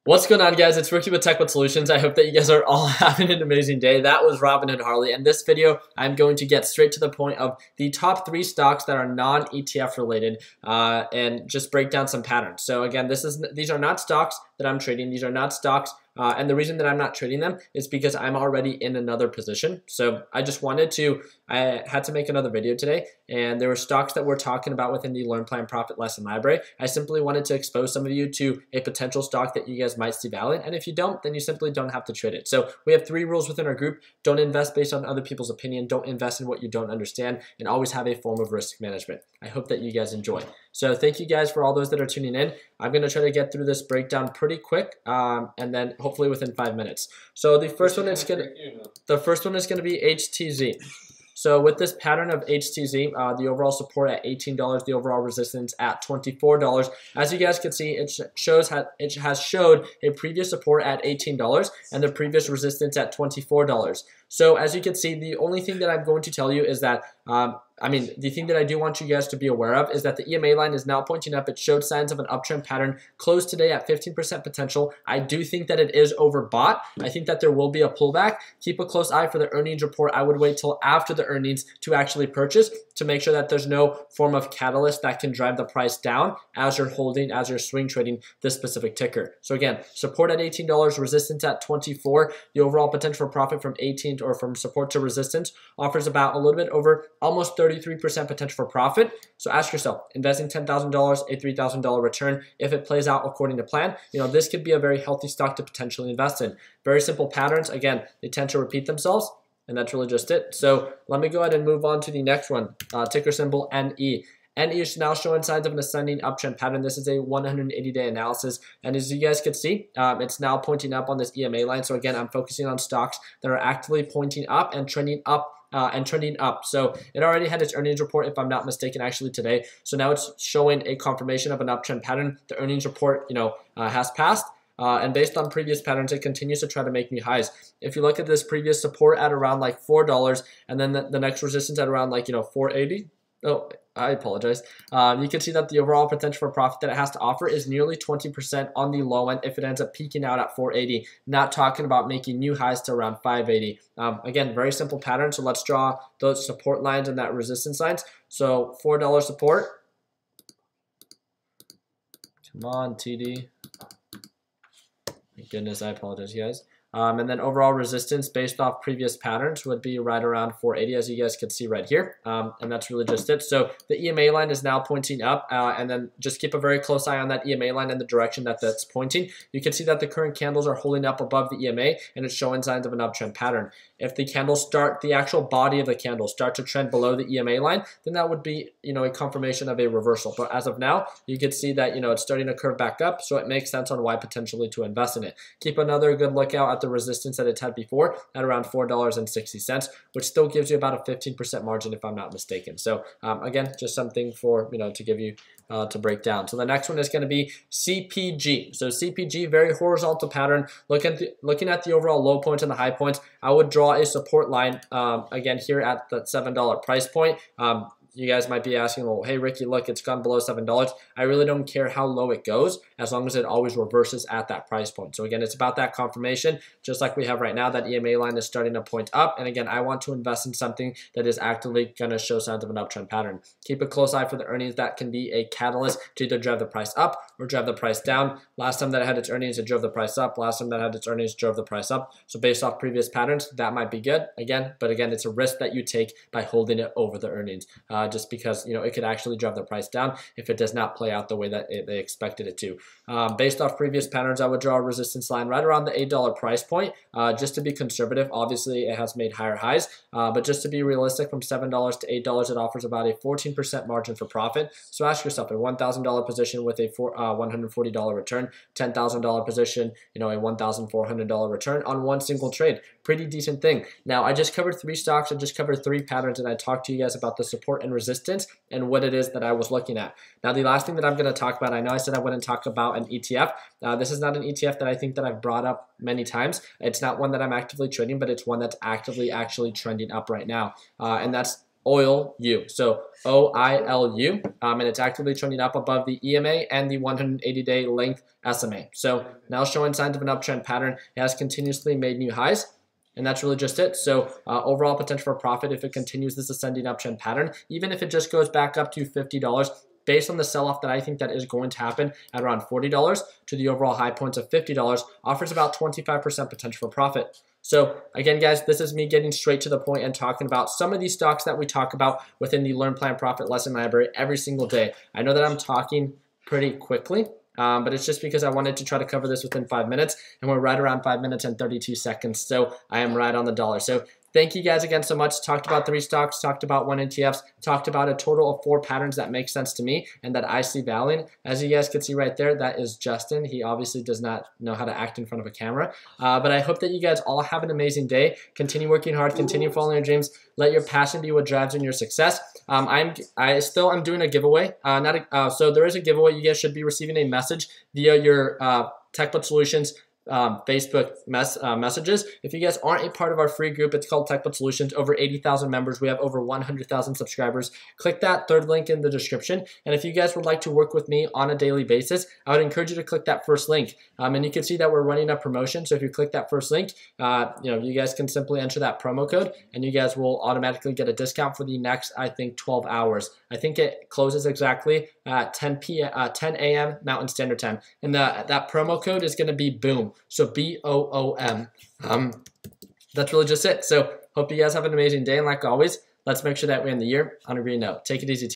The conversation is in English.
What's going on, guys? It's Ricky with TechWhat Solutions. I hope that you guys are all having an amazing day. That was Robinhood Harley. In this video, I'm going to get straight to the point of the top 3 stocks that are non-ETF related and just break down some patterns. So again, these are not stocks that I'm trading. These are not stocks. And the reason that I'm not trading them is because I'm already in another position. So I had to make another video today, and there were stocks that we're talking about within the Learn, Plan, Profit lesson library. I simply wanted to expose some of you to a potential stock that you guys might see value in, and if you don't, then you simply don't have to trade it. So we have 3 rules within our group. Don't invest based on other people's opinion. Don't invest in what you don't understand, and always have a form of risk management. I hope that you guys enjoy. So thank you guys for all those that are tuning in. I'm going to try to get through this breakdown pretty quick, and then hopefully within 5 minutes. So the first one is going to be HTZ. So with this pattern of HTZ, the overall support at $18, the overall resistance at $24. As you guys can see, it has showed a previous support at $18 and the previous resistance at $24. So as you can see, the only thing that I'm going to tell you is that, the thing that I do want you guys to be aware of is that the EMA line is now pointing up. It showed signs of an uptrend pattern, closed today at 15% potential. I do think that it is overbought. I think that there will be a pullback. Keep a close eye for the earnings report. I would wait till after the earnings to actually purchase to make sure that there's no form of catalyst that can drive the price down as you're swing trading this specific ticker. So again, support at $18, resistance at 24. The overall potential for profit from 18 or from support to resistance offers about a little bit over almost 33% potential for profit. So ask yourself, investing $10,000, a $3,000 return, if it plays out according to plan, this could be a very healthy stock to potentially invest in. Very simple patterns. Again, they tend to repeat themselves, and that's really just it. So let me go ahead and move on to the next one, ticker symbol NE. NE is now showing signs of an ascending uptrend pattern. This is a 180-day analysis, and as you guys can see, it's now pointing up on this EMA line. So again, I'm focusing on stocks that are actively pointing up and trending up. So it already had its earnings report, if I'm not mistaken, actually today. So now it's showing a confirmation of an uptrend pattern. The earnings report, has passed. And based on previous patterns, it continues to try to make new highs. If you look at this previous support at around like $4, and then the next resistance at around like, $4.80. Oh, I apologize. You can see that the overall potential for profit that it has to offer is nearly 20% on the low end if it ends up peaking out at 480. Not talking about making new highs to around 580. Again, very simple pattern. So let's draw those support lines and that resistance lines. So $4 support. Come on, TD. My goodness, I apologize, guys. And then overall resistance based off previous patterns would be right around 480, as you guys can see right here. And that's really just it. So the EMA line is now pointing up, and then just keep a very close eye on that EMA line and the direction that that's pointing. You can see that the current candles are holding up above the EMA, and it's showing signs of an uptrend pattern. If the candles the actual body of the candle start to trend below the EMA line, then that would be, a confirmation of a reversal. But as of now, you can see that, it's starting to curve back up, so it makes sense on why potentially to invest in it. Keep another good lookout at the resistance that it's had before at around $4.60, which still gives you about a 15% margin if I'm not mistaken. So again, just something for, to give you to break down. So the next one is going to be CPG. So CPG, very horizontal pattern. Looking at the overall low points and the high points, I would draw a support line again here at the $7 price point. You guys might be asking, well, hey, Ricky, look, it's gone below $7. I really don't care how low it goes as long as it always reverses at that price point. So again, it's about that confirmation, just like we have right now. That EMA line is starting to point up. And again, I want to invest in something that is actively going to show signs of an uptrend pattern. Keep a close eye for the earnings. That can be a catalyst to either drive the price up or drive the price down. Last time that it had its earnings, it drove the price up. Last time that it had its earnings, drove the price up. So based off previous patterns, that might be good. But again, it's a risk that you take by holding it over the earnings. Just because it could actually drive the price down if it does not play out the way that they expected it to. Based off previous patterns, I would draw a resistance line right around the $8 price point, just to be conservative. Obviously, it has made higher highs, but just to be realistic, from $7 to $8, it offers about a 14% margin for profit. So ask yourself, a $1,000 position with a $140 return, $10,000 position, a $1,400 return on one single trade. Pretty decent thing. Now, I just covered 3 stocks. I just covered 3 patterns, and I talked to you guys about the support and resistance and what it is that I was looking at. Now, the last thing that I'm going to talk about, I know I said I wouldn't talk about an ETF. This is not an ETF that I think that I've brought up many times. It's not one that I'm actively trading, but it's one that's actively actually trending up right now. And that's OILU. So OILU, and it's actively trending up above the EMA and the 180-day length SMA. So now showing signs of an uptrend pattern. It has continuously made new highs. And that's really just it. So overall potential for profit if it continues this ascending uptrend pattern, even if it just goes back up to $50, based on the sell-off that I think that is going to happen at around $40 to the overall high points of $50, offers about 25% potential for profit. So again, guys, this is me getting straight to the point and talking about some of these stocks that we talk about within the Learn, Plan, Profit lesson library every single day. I know that I'm talking pretty quickly, but it's just because I wanted to try to cover this within 5 minutes, and we're right around 5 minutes and 32 seconds, so I am right on the dollar. So thank you guys again so much. Talked about 3 stocks, talked about 1 ETFs, talked about a total of 4 patterns that make sense to me and that I see value in. As you guys can see right there, that is Justin. He obviously does not know how to act in front of a camera, but I hope that you guys all have an amazing day. Continue working hard, continue following your dreams. Let your passion be what drives in your success. I still am doing a giveaway. So there is a giveaway. You guys should be receiving a message via your TechBud Solutions Facebook messages. If you guys aren't a part of our free group, it's called TechBud Solutions. Over 80,000 members. We have over 100,000 subscribers. Click that third link in the description. And if you guys would like to work with me on a daily basis, I would encourage you to click that first link. And you can see that we're running a promotion. So if you click that first link, you guys can simply enter that promo code, and you guys will automatically get a discount for the next, I think, 12 hours. I think it closes exactly at 10 a.m. Mountain Standard Time. And that promo code is going to be BOOM. So BOOM. That's really just it. So hope you guys have an amazing day. And like always, let's make sure that we end the year on a green note. Take it easy, team.